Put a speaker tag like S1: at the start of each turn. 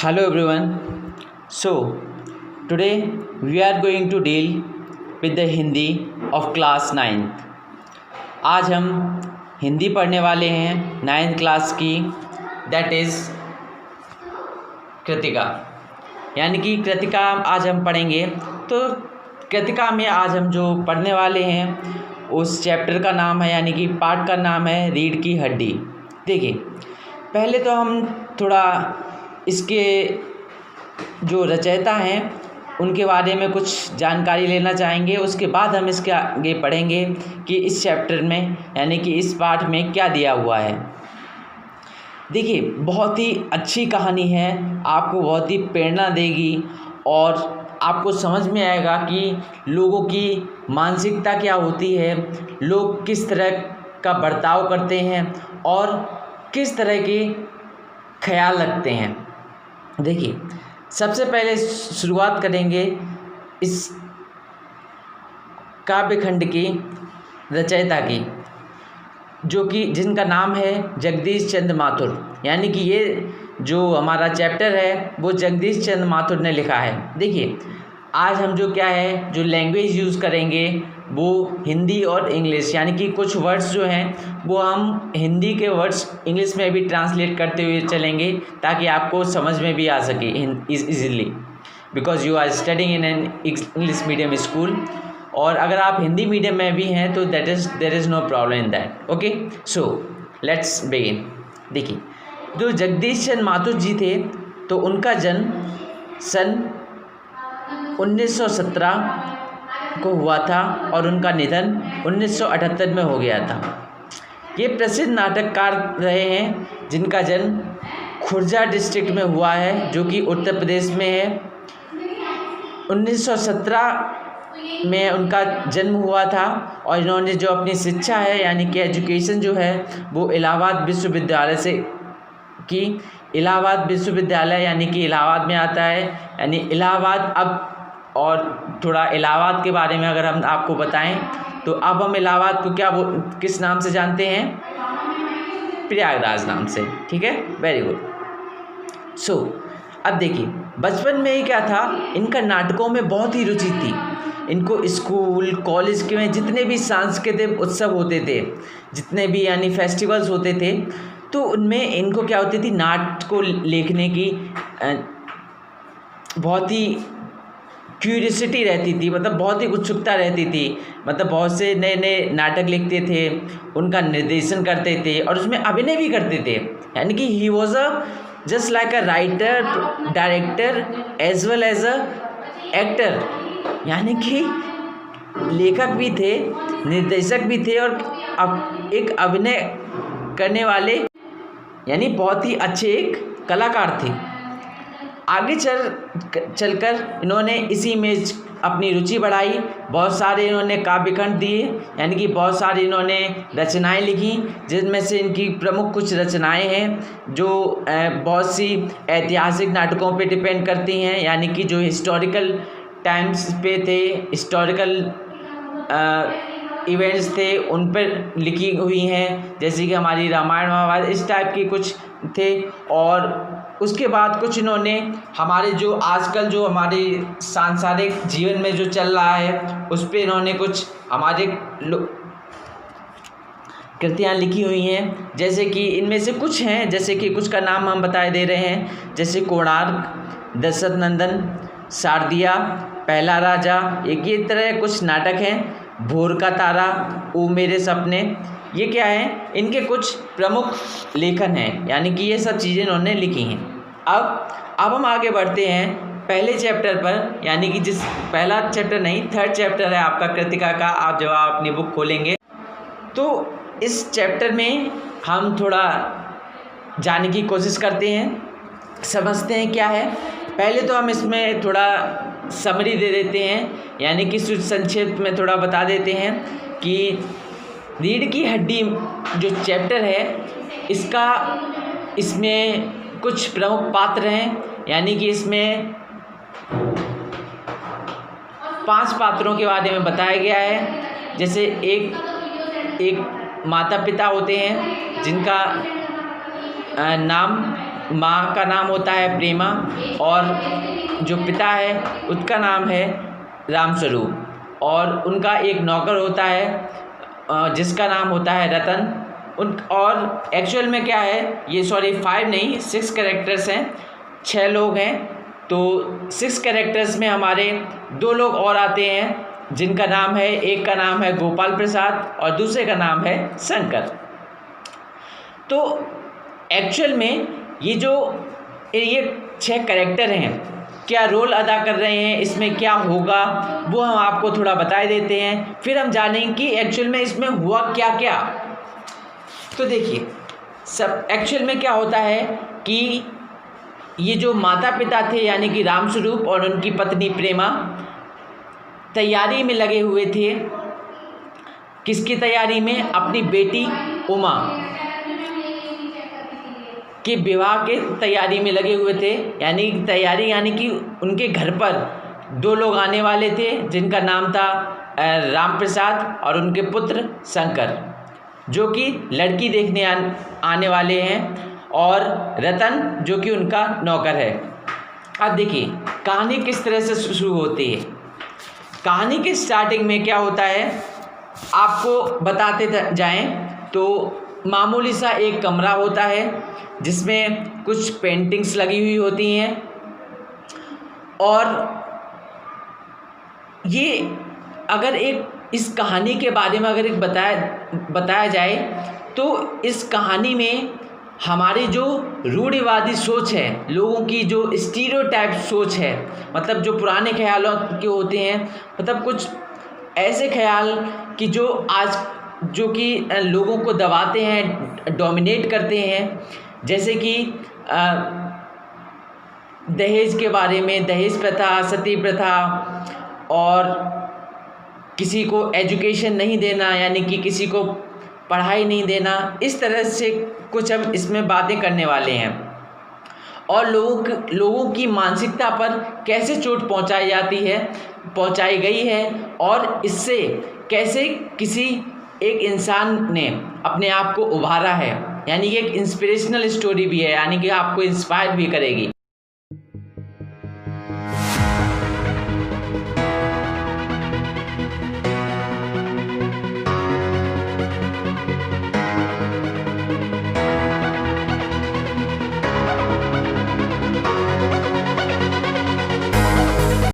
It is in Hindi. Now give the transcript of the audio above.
S1: Hello everyone. So today we are going to deal with the Hindi of class 9th. आज हम हिंदी पढ़ने वाले हैं 9th क्लास की, दैट इज़ कृतिका, यानी कि कृतिका आज हम पढ़ेंगे। तो कृतिका में आज हम जो पढ़ने वाले हैं उस चैप्टर का नाम है, यानी कि पार्ट का नाम है रीढ़ की हड्डी। देखिए, पहले तो हम थोड़ा इसके जो रचयिता हैं उनके बारे में कुछ जानकारी लेना चाहेंगे। उसके बाद हम इसके आगे पढ़ेंगे कि इस चैप्टर में, यानी कि इस पाठ में क्या दिया हुआ है। देखिए, बहुत ही अच्छी कहानी है, आपको बहुत ही प्रेरणा देगी और आपको समझ में आएगा कि लोगों की मानसिकता क्या होती है, लोग किस तरह का बर्ताव करते हैं और किस तरह के ख्याल रखते हैं। देखिए, सबसे पहले शुरुआत करेंगे इस काव्यखंड की रचयिता की, जो कि जिनका नाम है जगदीश चंद्र माथुर, यानी कि ये जो हमारा चैप्टर है वो जगदीश चंद्र माथुर ने लिखा है। देखिए, आज हम जो क्या है जो लैंग्वेज यूज़ करेंगे वो हिंदी और इंग्लिश, यानी कि कुछ वर्ड्स जो हैं वो हम हिंदी के वर्ड्स इंग्लिश में भी ट्रांसलेट करते हुए चलेंगे, ताकि आपको समझ में भी आ सके easily, because you are studying in an English medium school. और अगर आप हिंदी मीडियम में भी हैं तो there is no problem in that. Okay, so let's begin. देखिए, जो जगदीश चंद्र माथुर जी थे तो उनका जन्म सन 1917 को हुआ था और उनका निधन 1978 में हो गया था। ये प्रसिद्ध नाटककार रहे हैं जिनका जन्म खुर्जा डिस्ट्रिक्ट में हुआ है, जो कि उत्तर प्रदेश में है। 1917 में उनका जन्म हुआ था और इन्होंने जो अपनी शिक्षा है, यानी कि एजुकेशन जो है वो इलाहाबाद विश्वविद्यालय से की। इलाहाबाद विश्वविद्यालय यानी कि इलाहाबाद में आता है, यानी इलाहाबाद। अब और थोड़ा इलाहाबाद के बारे में अगर हम आपको बताएं तो अब हम इलाहाबाद को किस नाम से जानते हैं? प्रयागराज नाम से। ठीक है, वेरी गुड। सो अब देखिए, बचपन में ही क्या था, इनका नाटकों में बहुत ही रुचि थी। इनको स्कूल कॉलेज के में जितने भी सांस्कृतिक उत्सव होते थे, जितने भी यानी फेस्टिवल्स होते थे, तो उनमें इनको क्या होती थी, नाटक को लिखने की बहुत ही क्यूरियोसिटी रहती थी, मतलब बहुत ही उत्सुकता रहती थी। मतलब बहुत से नए नए नाटक लिखते थे, उनका निर्देशन करते थे और उसमें अभिनय भी करते थे। यानी कि he was a just like a writer, director as well as a actor, यानी कि लेखक भी थे, निर्देशक भी थे और अब एक अभिनय करने वाले, यानी बहुत ही अच्छे एक कलाकार थे। आगे चलकर इन्होंने इसी में अपनी रुचि बढ़ाई। बहुत सारे इन्होंने काव्यखंड दिए, यानी कि बहुत सारी इन्होंने रचनाएं लिखी, जिनमें से इनकी प्रमुख कुछ रचनाएं हैं जो बहुत सी ऐतिहासिक नाटकों पे डिपेंड करती हैं, यानी कि जो हिस्टोरिकल टाइम्स पे थे, हिस्टोरिकल इवेंट्स थे, उन पर लिखी हुई हैं, जैसे कि हमारी रामायण महाभारत, इस टाइप की कुछ थे। और उसके बाद कुछ इन्होंने हमारे जो आजकल जो हमारे सांसारिक जीवन में जो चल रहा है उस पर इन्होंने कुछ हमारे कृतियाँ लिखी हुई हैं, जैसे कि इनमें से कुछ हैं, जैसे कि कुछ का नाम हम बता दे रहे हैं, जैसे कोणार्क, दशरथ नंदन, शारदिया, पहला राजा, एक ये तरह कुछ नाटक हैं। भोर का तारा, ओ मेरे सपने, ये क्या है, इनके कुछ प्रमुख लेखन हैं, यानी कि ये सब चीज़ें इन्होंने लिखी हैं। अब हम आगे बढ़ते हैं पहले चैप्टर पर, यानी कि जिस पहला चैप्टर नहीं, थर्ड चैप्टर है आपका कृतिका का। आप जब आप अपनी बुक खोलेंगे तो इस चैप्टर में हम थोड़ा जानने की कोशिश करते हैं, समझते हैं क्या है। पहले तो हम इसमें थोड़ा समरी दे देते हैं, यानी कि संक्षेप में थोड़ा बता देते हैं कि रीढ़ की हड्डी जो चैप्टर है इसमें कुछ प्रमुख पात्र हैं, यानी कि इसमें 5 पात्रों के बारे में बताया गया है। जैसे एक माता पिता होते हैं जिनका नाम माँ का नाम होता है प्रेमा और जो पिता है उसका नाम है रामस्वरूप और उनका एक नौकर होता है जिसका नाम होता है रतन। और एक्चुअल में क्या है ये 5 नहीं 6 कैरेक्टर्स हैं, 6 लोग हैं। तो 6 कैरेक्टर्स में हमारे 2 लोग और आते हैं जिनका नाम है, एक का नाम है गोपाल प्रसाद और दूसरे का नाम है शंकर। तो एक्चुअल में ये 6 कैरेक्टर हैं, क्या रोल अदा कर रहे हैं, इसमें क्या होगा वो हम आपको थोड़ा बता देते हैं, फिर हम जानेंगे कि एक्चुअल में इसमें हुआ क्या क्या। तो देखिए सब एक्चुअल में क्या होता है कि ये जो माता पिता थे यानी कि रामस्वरूप और उनकी पत्नी प्रेमा तैयारी में लगे हुए थे। किसकी तैयारी में? अपनी बेटी उमा के विवाह के तैयारी में लगे हुए थे। यानी कि उनके घर पर 2 लोग आने वाले थे जिनका नाम था राम प्रसाद और उनके पुत्र शंकर, जो कि लड़की देखने आने वाले हैं, और रतन जो कि उनका नौकर है। अब देखिए कहानी किस तरह से शुरू होती है। कहानी के स्टार्टिंग में क्या होता है आपको बताते जाएं तो मामूली सा एक कमरा होता है जिसमें कुछ पेंटिंग्स लगी हुई होती हैं, और ये अगर इस कहानी के बारे में अगर बताया जाए तो इस कहानी में हमारी जो रूढ़िवादी सोच है, लोगों की जो स्टीरियोटाइप सोच है, मतलब जो पुराने ख्यालों के होते हैं, मतलब कुछ ऐसे ख्याल कि जो कि लोगों को दबाते हैं, डोमिनेट करते हैं, जैसे कि दहेज के बारे में, दहेज प्रथा, सती प्रथा, और किसी को एजुकेशन नहीं देना यानी कि किसी को पढ़ाई नहीं देना। इस तरह से कुछ हम इसमें बातें करने वाले हैं, और लोगों की मानसिकता पर कैसे चोट पहुंचाई गई है, और इससे कैसे किसी एक इंसान ने अपने आप को उभारा है। यानी कि एक इंस्पिरेशनल स्टोरी भी है, यानी कि आपको इंस्पायर भी करेगी।